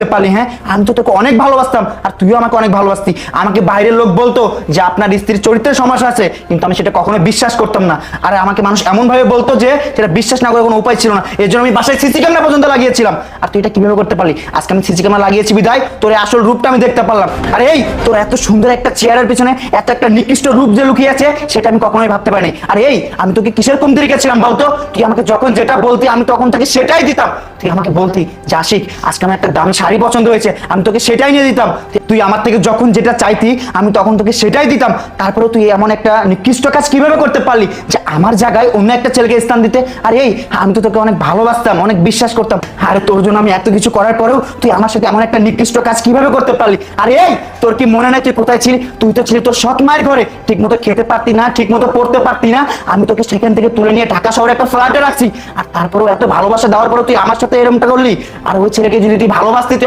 পারলি? হ্যাঁ, আমি তো তোকে অনেক ভালোবাসতাম আর তুইও আমাকে অনেক ভালোবাসতি। আমাকে বাইরের লোক বলতো যে আপনার স্ত্রীর চরিত্রের সমস্যা আছে, কিন্তু আমি সেটা কখনো বিশ্বাস করতাম না। আর আমাকে মানুষ এমন ভাবে বলতো যে সেটা বিশ্বাস না করার কোনো উপায় ছিল না। এর জন্য আমি বাসায় সিসি ক্যামেরা পর্যন্ত লাগিয়েছিলাম। আর তুই এটা কিভাবে করতে পারলি? আজকে আমি সিসি ক্যামেরা লাগিয়েছি বিদায় তোর আসল রূপটা আমি দেখতে পারলাম। আর এই তোর এত সুন্দর একটা চেয়ারের পিছনে এত একটা নিকৃষ্ট রূপ যে লুকিয়ে আছে সেটা আমি কখনোই ভাবতে পারিনি। আর এই আমি তোকে কিসের কমতি রেখেছিলাম বলতো? তুই আমাকে যখন যেটা বলতি আমি তখন থেকে সেটাই দিতাম। তুই আমাকে বলতি যে আশিক আজকে আমার একটা দামি শাড়ি পছন্দ হয়েছে, আমি তোকে সেটাই নিয়ে দিতাম। তুই আমার থেকে যখন যেটা চাইতি আমি তখন তোকে সেটাই দিতাম। তারপরে তুই এমন একটা নিকৃষ্ট কাজ কিভাবে করতে পারলি যে আমার জায়গায় অন্য একটা ছেলেকে স্থান দিতে? আর এই আমি তো তোকে অনেক ভালোবাসতাম, অনেক বিশ্বাস করতাম। আরে তোর জন্য আমি এত কিছু করার পরেও তুই আমার সাথে এমন একটা নিকৃষ্ট কাজ কিভাবে করতে পারলি? আর এই তোর কি মনে নাই তুই কোথায় ছিলি? তুই তো ছিলি তোর সৎ মায়ের ঘরে, ঠিক মতো খেতে পারতি না, ঠিক মতো পড়তে পারতি না। আমি তোকে সেখান থেকে তুলে নিয়ে ঢাকা শহরে একটা ফ্ল্যাটে রাখছি। আর তারপরেও এত ভালোবাসা দেওয়ার পরে তুই আমার সাথে এরকমটা করলি। আর ওই ছেলেকে যদি তুই ভালোবাসতি তুই